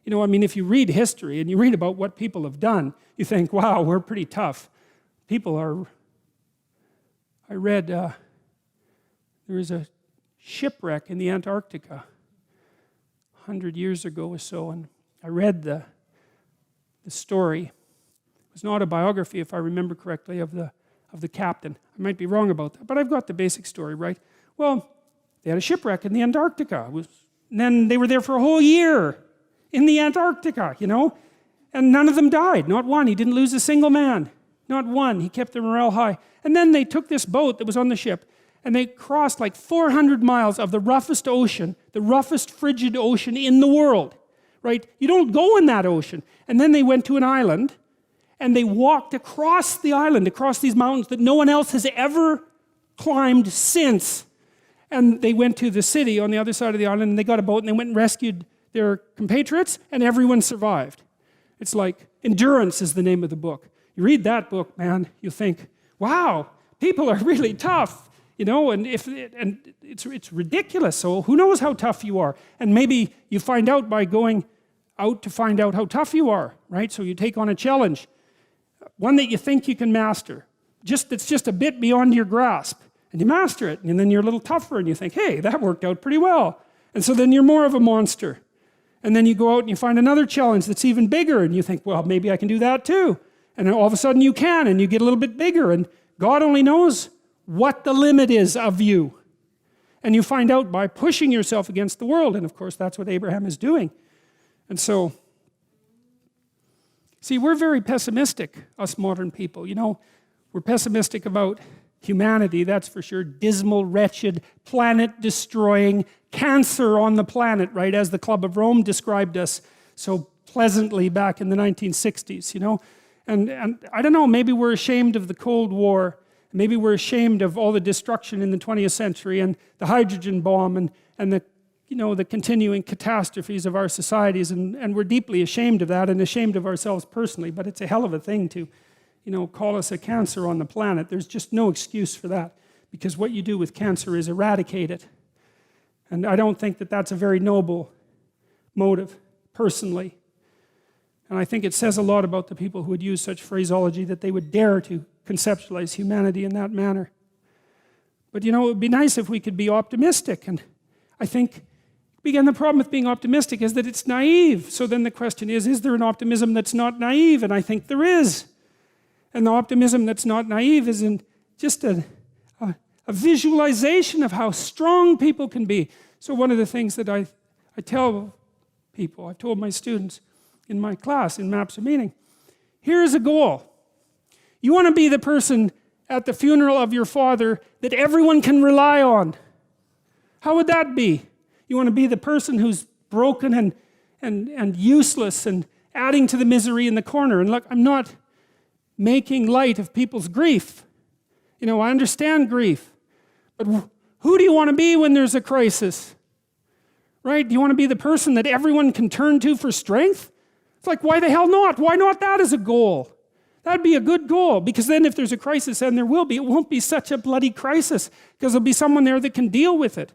You know, I mean, if you read history and you read about what people have done, you think, wow, we're pretty tough. People are... I read there was a shipwreck in the Antarctica 100 years ago or so, and I read the story. It was an autobiography, if I remember correctly, of the captain. I might be wrong about that, but I've got the basic story right. Well, they had a shipwreck in the Antarctica. And then they were there for a whole year in the Antarctica, you know, and none of them died, not one. He didn't lose a single man, not one. He kept their morale high. And then they took this boat that was on the ship, and they crossed like 400 miles of the roughest ocean, the roughest frigid ocean in the world, right? You don't go in that ocean. And then they went to an island, and they walked across the island, across these mountains that no one else has ever climbed since. And they went to the city on the other side of the island, and they got a boat, and they went and rescued their compatriots, and everyone survived. It's like, Endurance is the name of the book. You read that book, man, you think, wow, people are really tough, you know, and it's ridiculous. So who knows how tough you are? And maybe you find out by going out to find out how tough you are, right? So you take on a challenge, one that you think you can master, that's just a bit beyond your grasp, and you master it, and then you're a little tougher, and you think, hey, that worked out pretty well. And so then you're more of a monster. And then you go out and you find another challenge that's even bigger, and you think, well, maybe I can do that too. And then all of a sudden you can, and you get a little bit bigger, and God only knows what the limit is of you. And you find out by pushing yourself against the world, and of course that's what Abraham is doing. And so, see, we're very pessimistic, us modern people. You know, we're pessimistic about humanity, that's for sure. Dismal, wretched, planet-destroying, cancer on the planet, right? As the Club of Rome described us so pleasantly back in the 1960s, you know? And I don't know, maybe we're ashamed of the Cold War. Maybe we're ashamed of all the destruction in the 20th century and the hydrogen bomb and the, you know, the continuing catastrophes of our societies. And we're deeply ashamed of that and ashamed of ourselves personally. But it's a hell of a thing to, you know, call us a cancer on the planet. There's just no excuse for that, because what you do with cancer is eradicate it. And I don't think that that's a very noble motive, personally. And I think it says a lot about the people who would use such phraseology, that they would dare to conceptualize humanity in that manner. But you know, it would be nice if we could be optimistic. And I think, again, the problem with being optimistic is that it's naive. So then the question is there an optimism that's not naive? And I think there is. And the optimism that's not naive is in just a visualization of how strong people can be. So one of the things that I tell people, I've told my students in my class, in Maps of Meaning, here's a goal. You want to be the person at the funeral of your father that everyone can rely on. How would that be? You want to be the person who's broken and useless and adding to the misery in the corner. And look, I'm not making light of people's grief. You know, I understand grief. But who do you want to be when there's a crisis? Right? Do you want to be the person that everyone can turn to for strength? It's like, why the hell not? Why not that as a goal? That'd be a good goal, because then if there's a crisis, and there will be, it won't be such a bloody crisis, because there'll be someone there that can deal with it.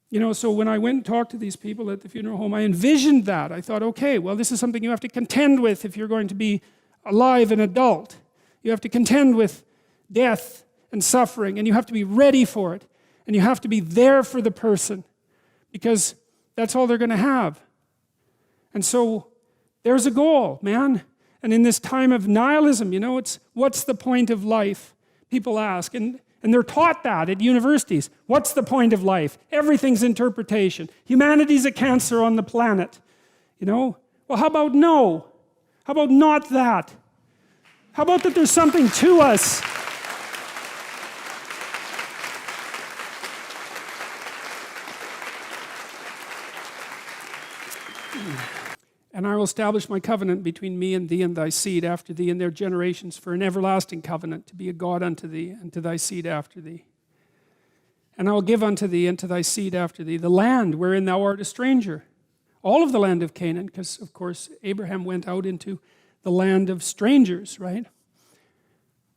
You know, so when I went and talked to these people at the funeral home, I envisioned that. I thought, okay, well, this is something you have to contend with if you're going to be alive and adult. You have to contend with death and suffering, and you have to be ready for it. And you have to be there for the person, because that's all they're going to have. And so there's a goal, man. And in this time of nihilism, you know, it's what's the point of life? People ask, and they're taught that at universities. What's the point of life? Everything's interpretation. Humanity's a cancer on the planet. You know? Well, how about no? How about not that? How about that there's something to us? And I will establish my covenant between me and thee and thy seed after thee and their generations for an everlasting covenant, to be a God unto thee and to thy seed after thee. And I will give unto thee and to thy seed after thee the land wherein thou art a stranger. All of the land of Canaan, because of course Abraham went out into the land of strangers, right?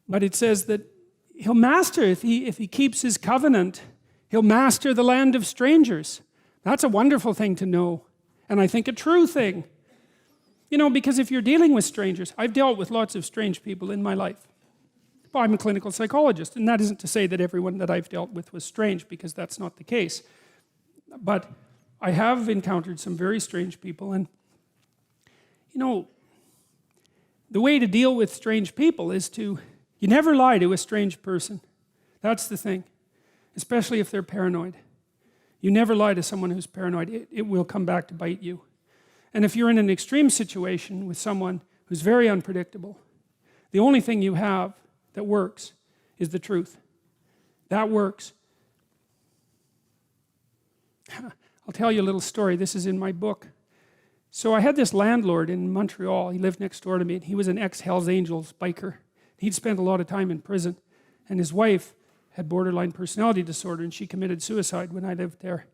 But it says that he'll master, if he keeps his covenant, he'll master the land of strangers. That's a wonderful thing to know. and I think a true thing. You know, because if you're dealing with strangers, I've dealt with lots of strange people in my life. Well, I'm a clinical psychologist, and that isn't to say that everyone that I've dealt with was strange, because that's not the case. But I have encountered some very strange people, and you know, the way to deal with strange people is you never lie to a strange person. That's the thing, especially if they're paranoid. You never lie to someone who's paranoid. It will come back to bite you. And if you're in an extreme situation with someone who's very unpredictable, the only thing you have that works is the truth. That works. I'll tell you a little story. This is in my book. So I had this landlord in Montreal. He lived next door to me, and he was an ex-Hells Angels biker. He'd spent a lot of time in prison, and his wife had borderline personality disorder, and she committed suicide when I lived there.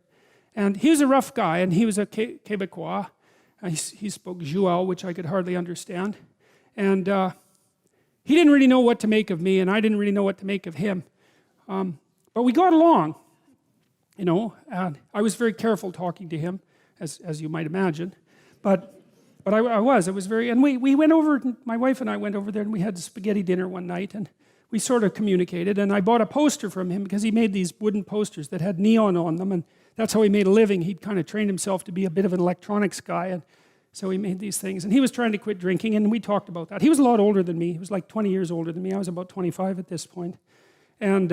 And he was a rough guy, and he was a Quebecois. He spoke Joual, which I could hardly understand. And he didn't really know what to make of me, and I didn't really know what to make of him. But we got along, you know, and I was very careful talking to him, as you might imagine. But I was very, and we went over, my wife and I went over there, and we had spaghetti dinner one night, and we sort of communicated, and I bought a poster from him because he made these wooden posters that had neon on them, and that's how he made a living. He'd kind of trained himself to be a bit of an electronics guy, and so he made these things. And he was trying to quit drinking, and we talked about that. He was a lot older than me. He was like 20 years older than me. I was about 25 at this point. And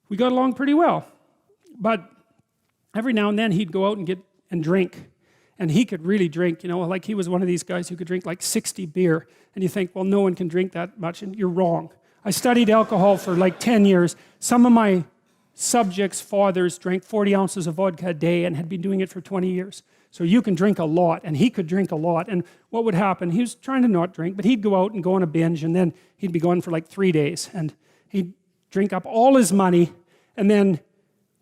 we got along pretty well. But every now and then he'd go out and drink. And he could really drink, you know, like he was one of these guys who could drink like 60 beer. And you think, well, no one can drink that much, and you're wrong. I studied alcohol for like 10 years. Some of my subjects' fathers drank 40 ounces of vodka a day and had been doing it for 20 years. So you can drink a lot, and he could drink a lot. And what would happen, he was trying to not drink, but he'd go out and go on a binge, and then he'd be gone for like 3 days. And he'd drink up all his money, and then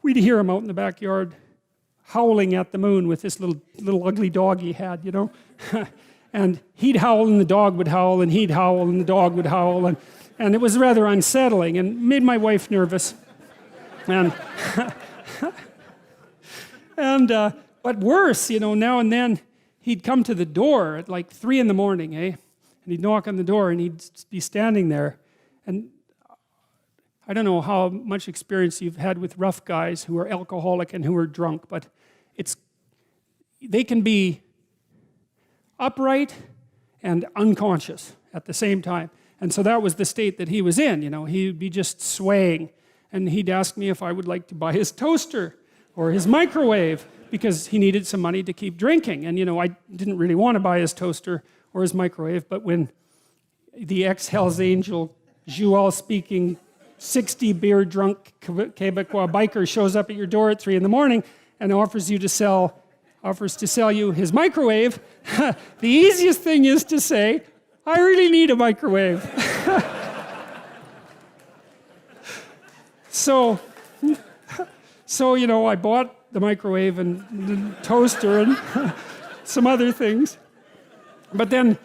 we'd hear him out in the backyard howling at the moon with this little ugly dog he had, you know. And he'd howl, and the dog would howl, and he'd howl, and the dog would howl. And it was rather unsettling and made my wife nervous. And but worse, you know, now and then he'd come to the door at like 3 in the morning, and he'd knock on the door, and he'd be standing there. And I don't know how much experience you've had with rough guys who are alcoholic and who are drunk, but they can be upright and unconscious at the same time. And so that was the state that he was in, you know. He'd be just swaying, and he'd ask me if I would like to buy his toaster or his microwave, because he needed some money to keep drinking. And, you know, I didn't really want to buy his toaster or his microwave, but when the ex-Hells Angel, Joual-speaking, 60-beer drunk Quebecois biker shows up at your door at 3 in the morning and offers to sell you his microwave, the easiest thing is to say, I really need a microwave. So, you know, I bought the microwave and the toaster and some other things. But then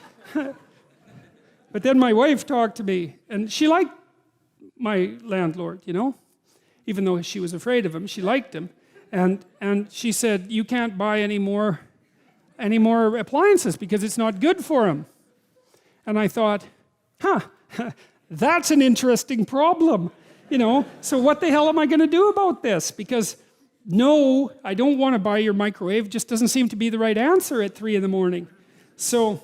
my wife talked to me, and she liked my landlord, you know. Even though she was afraid of him, she liked him. And she said, you can't buy any more appliances because it's not good for him. And I thought, that's an interesting problem, you know. So what the hell am I going to do about this? Because no, I don't want to buy your microwave. Just doesn't seem to be the right answer at 3 in the morning. So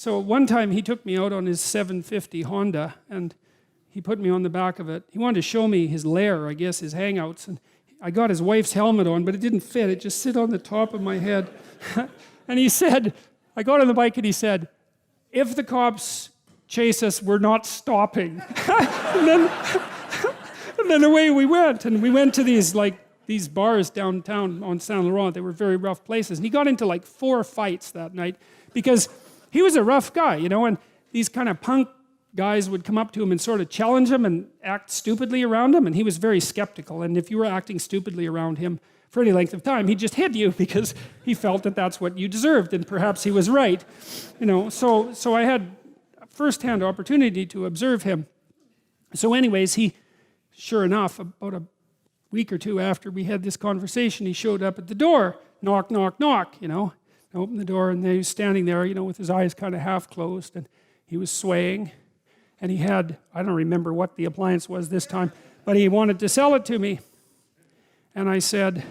one time he took me out on his 750 Honda, and he put me on the back of it. He wanted to show me his lair, I guess, his hangouts. And I got his wife's helmet on, but it didn't fit. It just sit on the top of my head. And he said, I got on the bike, and he said, if the cops chase us, we're not stopping. And then away we went, and we went to these bars downtown on Saint Laurent. They were very rough places. And he got into like 4 fights that night because he was a rough guy, you know, and these kind of punk guys would come up to him and sort of challenge him and act stupidly around him, and he was very skeptical. And if you were acting stupidly around him for any length of time, he'd just hit you because he felt that that's what you deserved, and perhaps he was right, you know. So I had first-hand opportunity to observe him. So anyways, sure enough, about week or two after we had this conversation, he showed up at the door. Knock, knock, knock, you know. I opened the door, and he was standing there, you know, with his eyes kind of half closed, and he was swaying. And he had, I don't remember what the appliance was this time, but he wanted to sell it to me. And I said,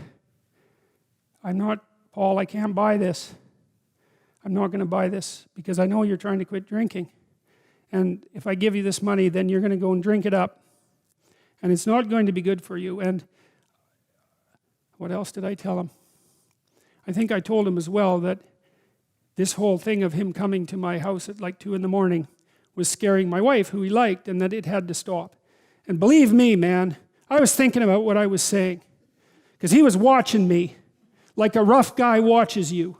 Paul, I can't buy this. I'm not going to buy this because I know you're trying to quit drinking. And if I give you this money, then you're going to go and drink it up. And it's not going to be good for you. And what else did I tell him? I think I told him as well that this whole thing of him coming to my house at like 2 in the morning was scaring my wife, who he liked, and that it had to stop. And believe me, man, I was thinking about what I was saying. Because he was watching me like a rough guy watches you.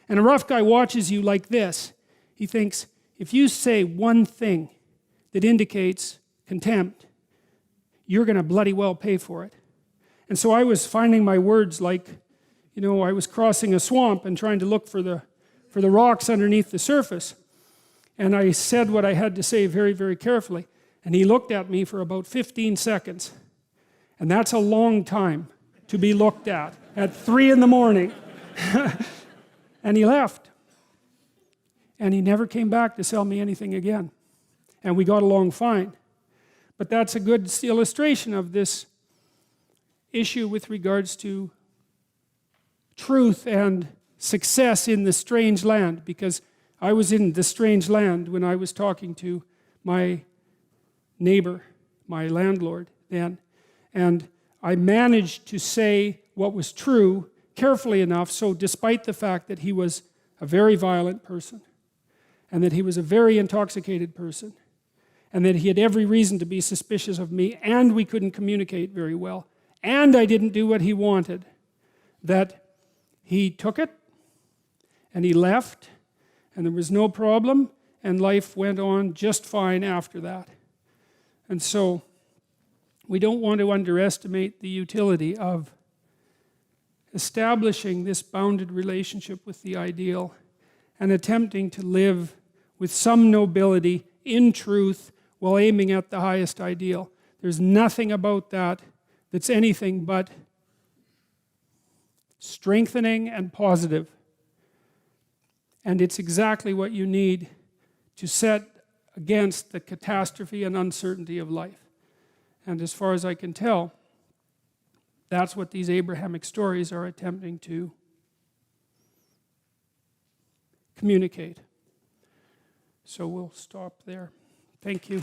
And a rough guy watches you like this. He thinks, if you say one thing that indicates contempt, you're going to bloody well pay for it. And so I was finding my words like, you know, I was crossing a swamp and trying to look for the rocks underneath the surface. And I said what I had to say very, very carefully. And he looked at me for about 15 seconds. And that's a long time to be looked at 3 in the morning. And he left. And he never came back to sell me anything again. And we got along fine. But that's a good illustration of this issue with regards to truth and success in the strange land, because I was in the strange land when I was talking to my neighbor, my landlord then, and I managed to say what was true carefully enough, so despite the fact that he was a very violent person, and that he was a very intoxicated person, and that he had every reason to be suspicious of me, and we couldn't communicate very well, and I didn't do what he wanted, that he took it, and he left, and there was no problem, and life went on just fine after that. And so, we don't want to underestimate the utility of establishing this bounded relationship with the ideal and attempting to live with some nobility in truth while aiming at the highest ideal. There's nothing about that that's anything but strengthening and positive. And it's exactly what you need to set against the catastrophe and uncertainty of life. And as far as I can tell, that's what these Abrahamic stories are attempting to communicate. So we'll stop there. Thank you.